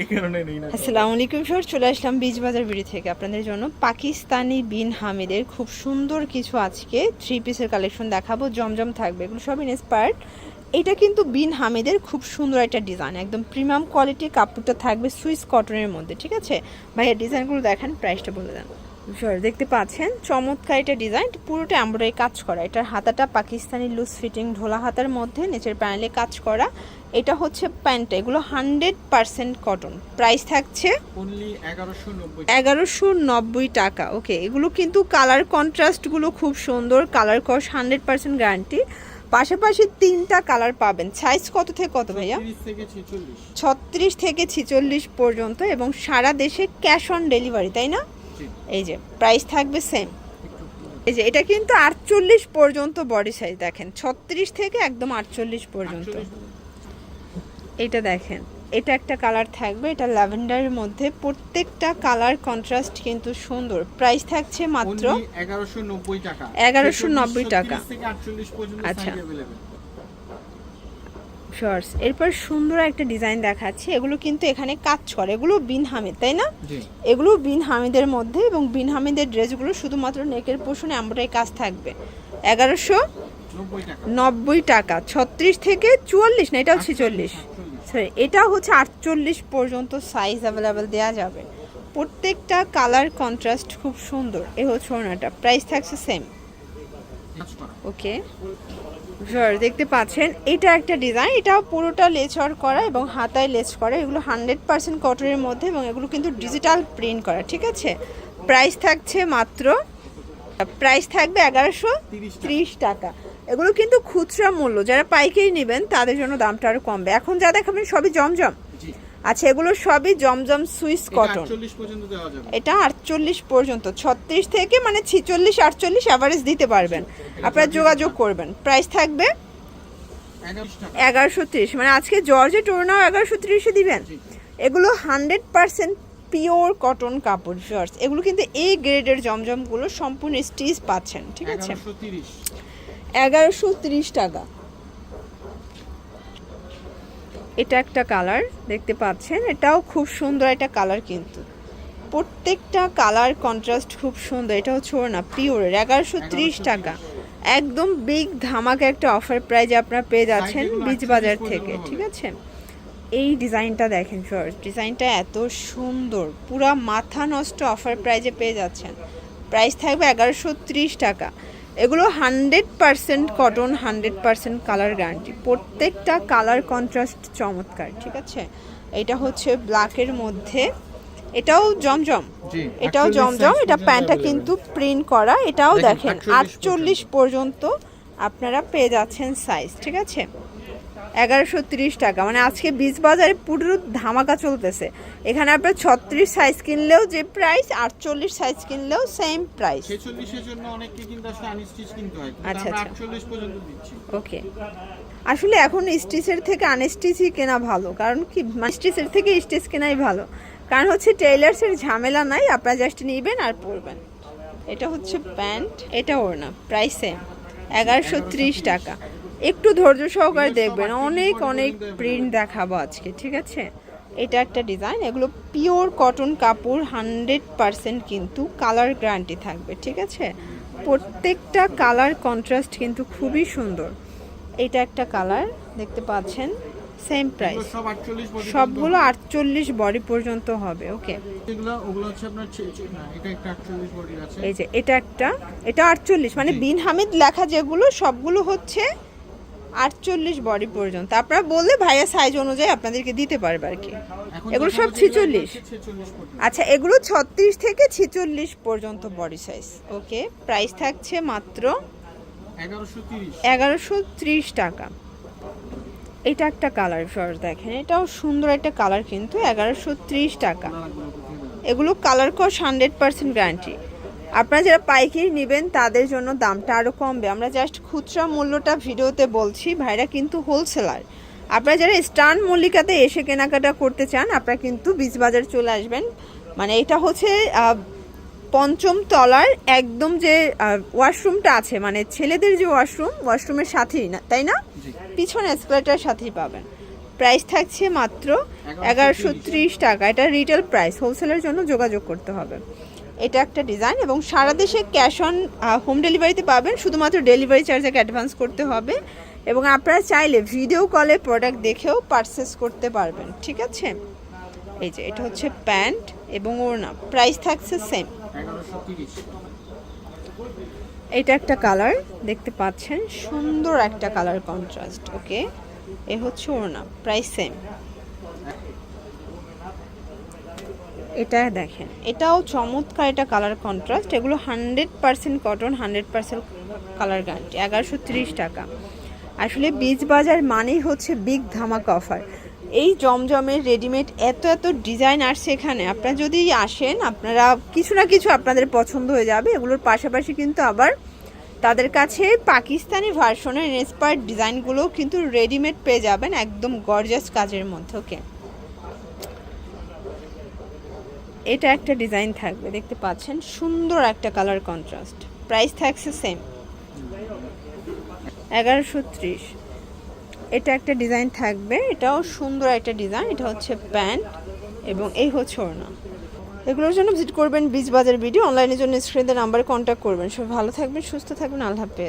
এই কারণে নেই না। আসসালামু আলাইকুম স্যার, চলে আসলাম বীজ বাজার বিড়ি থেকে আপনাদের জন্য পাকিস্তানি বিন হামিদের খুব সুন্দর কিছু আজকে 3 পিসের কালেকশন দেখাবো। জমজম থাকবে, এগুলো সব ইন্সপায়ার্ড। এটা কিন্তু বিন হামিদের খুব সুন্দর একটা ডিজাইন, একদম প্রিমিয়াম কোয়ালিটির কাপড়টা থাকবে সুইস কটনের মধ্যে। ঠিক আছে ভাইয়া, ডিজাইনগুলো দেখেন, প্রাইসটা বলে দেন। স্যার দেখতে পাচ্ছেন চমৎকার এটা ডিজাইন, পুরোটা এমব্রয়ডারি কাজ করা। এটার হাতাটা পাকিস্তানি লুজ ফিটিং ঢোলা হাতার মধ্যে নিচের প্যানেলে কাজ করা। এটা হচ্ছে প্যান্টটা, এগুলো 100% কটন। প্রাইস থাকছে অনলি 1190 টাকা। ওকে, এগুলো কিন্তু কালার কন্ট্রাস্টগুলো খুব সুন্দর, কালার কস 100% গ্যারান্টি। পাশাপাশি 3টা কালার পাবেন। সাইজ কত থেকে কত ভাইয়া? 36 থেকে 46 পর্যন্ত, এবং সারা দেশে ক্যাশ অন ডেলিভারি, তাই না? এই যে প্রাইস থাকবে সেম। এই যে এটা কিন্তু 48 পর্যন্ত বডি সাইজ, দেখেন 36 থেকে একদম 48 পর্যন্ত। এটা দেখেন, এটা একটা কালার থাকবে, এটা ল্যাভেন্ডারের মধ্যে। প্রত্যেকটা কালার কন্ট্রাস্ট কিন্তু সুন্দর। প্রাইস থাকছে মাত্র 1190 টাকা। 1190 টাকা। 36 থেকে 48 পর্যন্ত আচ্ছা, সাইজ अवेलेबल। শর্টস। এরপর সুন্দর একটা ডিজাইন দেখাচ্ছি, এগুলো কিন্তু এখানে কাজ করে, এগুলো বিন হামিদ, তাই না? জি, এগুলো বিন হামিদের মধ্যে, এবং বিন হামিদের ড্রেসগুলো শুধুমাত্র নেকের পোর্শনে এমব্রয়ডারি কাজ থাকবে। 1190 টাকা। 36 থেকে 44, না এটাও 46, সরি এটাও হচ্ছে 48 পর্যন্ত সাইজ অ্যাভেলেবেল দেওয়া যাবে। প্রত্যেকটা কালার কন্ট্রাস্ট খুব সুন্দর। এ হচ্ছে ওনাটা, প্রাইস থাকছে সেম। ওকে স্যার দেখতে পাচ্ছেন, এটা একটা ডিজাইন, এটাও পুরোটা লেচর করা এবং হাতায় লেচ করা। এগুলো 100% কটনের মধ্যে, এবং এগুলো কিন্তু ডিজিটাল প্রিন্ট করা। ঠিক আছে, প্রাইস থাকছে মাত্র, প্রাইস থাকবে 1130 টাকা। এগুলো কিন্তু খুচরা মূল্য, যারা পাইকারি নেবেন তাদের জন্য দামটা আরও কমবে। এখন যা দেখাবেন সবই জমজম। আচ্ছা, এগুলো সবই জমজম সুইস কটন। এটা 48 পর্যন্ত, 36 থেকে মানে 46 48 অ্যাভারেজ দিতে পারবেন, আপনারা যোগাযোগ করবেন। প্রাইস থাকবে 1130, মানে আজকে জর্জেট ওড়নাও 1130-এ দিবেন। এগুলো 100% পিওর কটন কাপড় জর্জ। এগুলো কিন্তু এই গ্রেডের জমজমগুলো সম্পূর্ণ স্টিচ পাচ্ছেন। ঠিক আছে, 1130 টাকা। এটা একটা কালার দেখতে পাচ্ছেন, এটাও খুব সুন্দর একটা কালার, কিন্তু প্রত্যেকটা কালার কন্ট্রাস্ট খুব সুন্দর। এটা হচ্ছে ওড়না পিওরের, 1130 টাকা। একদম বিগ ধামাকা একটা অফার প্রাইজে আপনারা পেয়ে যাচ্ছেন বীজ বাজার থেকে। ঠিক আছে, এই ডিজাইনটা দেখেন ফার্স্ট, ডিজাইনটা এত সুন্দর, পুরা মাথা নষ্ট অফার প্রাইজে পেয়ে যাচ্ছেন। প্রাইস থাকবে 1130 টাকা। এগুলো 100% কটন, 100% কালার গ্যারান্টি। প্রত্যেকটা কালার কন্ট্রাস্ট চমৎকার। ঠিক আছে, এটা হচ্ছে ব্ল্যাকের মধ্যে, এটাও জমজম, এটাও জমজম। এটা প্যান্টটা কিন্তু প্রিন্ট করা। এটাও দেখেন 48 পর্যন্ত আপনারা পেয়ে যাচ্ছেন সাইজ। ঠিক আছে, 1130 টাকা। মানে আজকে বীজ বাজারে পুরো ধামাকা চলতেছে। এখানে আপনার 36 সাইজ কিনলেও যে প্রাইস, 48 সাইজ কিনলেও সেম প্রাইস। 46 এর জন্য অনেককে কিন্তু আসলে আনস্টিচ কিনতে হয়, কিন্তু আচ্ছা আমরা আচ্ছা 48 পর্যন্ত দিচ্ছি। ওকে, আসলে এখন স্টিচের থেকে আনস্টিচই কেনা ভালো, কারণ কি স্টিচের থেকে স্টিচ কেনাই ভালো, কারণ হচ্ছে টেইলার্সের ঝামেলা নাই, আপনারা জাস্ট নেবেন আর পরবেন। এটা হচ্ছে প্যান্ট, এটা ওড়না, প্রাইস সেম 1130 টাকা। একটু ধৈর্য সহকারে দেখবেন, অনেক অনেক প্রিন্ট দেখাবো আজকে। ঠিক আছে, এটা একটা ডিজাইন, এগুলো পিওর কটন কাপড়, 100% কিন্তু কালার গ্যারান্টি থাকবে। ঠিক আছে, প্রত্যেকটা কালার কন্ট্রাস্ট কিন্তু খুবই সুন্দর। এটা একটা কালার দেখতে পাচ্ছেন, সেম প্রাইস, সবগুলো 48 বডি পর্যন্ত হবে। ওকে, ওগুলো হচ্ছে আপনার এটা একটা 48 বডি আছে। এই যে এটা একটা, এটা 48, মানে বিন হামিদ লেখা যেগুলো সবগুলো হচ্ছে 48 বডি পর্যন্ত। আপনারা বললে ভাইয়া সাইজ অনুযায়ী আপনাদেরকে দিতে পারবে আর কি। এগুলো সব 46। আচ্ছা, এগুলো 36 থেকে 46 পর্যন্ত বডি সাইজ। ওকে, প্রাইস থাকছে মাত্র 1130 টাকা। এটা একটা কালার ফার্স্ট দেখেন, এটাও সুন্দর একটা কালার, কিন্তু 1130 টাকা। এগুলো কালার কস 100% গ্যারান্টি। আপনারা যারা পাইকারি নেবেন তাদের জন্য দামটা আরও কমবে। আমরা জাস্ট খুচরা মূল্যটা ভিডিওতে বলছি, ভাইরা কিন্তু হোলসেলার। আপনারা যারা স্টান মল্লিকাতে এসে কেনাকাটা করতে চান, আপনারা কিন্তু বীজ বাজার চলে আসবেন। মানে এটা হচ্ছে 5ম তলার একদম যে ওয়াশরুমটা আছে, মানে ছেলেদের যে ওয়াশরুমের সাথেই, না তাই না, পিছনে এসকেলেটারের সাথেই পাবেন। প্রাইস থাকছে মাত্র 1130 টাকা। এটা রিটেল প্রাইস, হোলসেলের জন্য যোগাযোগ করতে হবে। এটা একটা ডিজাইন এবং সারা দেশে ক্যাশ অন হোম ডেলিভারিতে পাবেন, শুধুমাত্র ডেলিভারি চার্জ অ্যাডভান্স করতে হবে এবং আপনারা চাইলে ভিডিও কলে প্রোডাক্ট দেখেও পারচেস করতে পারবেন, ঠিক আছে। এই যে এটা হচ্ছে প্যান্ট এবং ওড়না, প্রাইস থাকছে সেম 1130। এটা একটা কালার দেখতে পাচ্ছেন, সুন্দর একটা কালার কন্ট্রাস্ট। ওকে, এ হচ্ছে ওড়না, প্রাইস সেম। এটা দেখেন, এটাও চমৎকার, এটা কালার কন্ট্রাস্ট। এগুলো 100% কটন, 100% কালার গ্যারান্টি। 1130 টাকা। আসলে বিচ বাজার মানেই হচ্ছে বিগ ধামাকা অফার। এই জমজমের রেডিমেড এত এত ডিজাইন আসছে এখানে, আপনারা যদি আসেন আপনারা কিছু না কিছু আপনাদের পছন্দ হয়ে যাবে। এগুলোর পাশাপাশি কিন্তু আবার তাদের কাছে পাকিস্তানি ভার্সনের ইন্সপায়ার্ড ডিজাইনগুলোও কিন্তু রেডিমেড পেয়ে যাবেন একদম গর্জাস কাজের মধ্যে। ওকে, এটা একটা ডিজাইন থাকবে, দেখতে পাচ্ছেন, সুন্দর একটা কালার কন্ট্রাস্ট। প্রাইস থাকছে সেম 1130। এটা একটা ডিজাইন থাকবে, এটাও সুন্দর একটা ডিজাইন। এটা হচ্ছে প্যান্ট এবং এই হচ্ছে ওড়না। এগুলোর জন্য ভিজিট করবেন বিচ বাজার ভিডিও, অনলাইনের জন্য স্ক্রিনের নাম্বারে কন্ট্যাক্ট করবেন। সবাই ভালো থাকবেন, সুস্থ থাকবেন, আল্লাহ হাফেজ।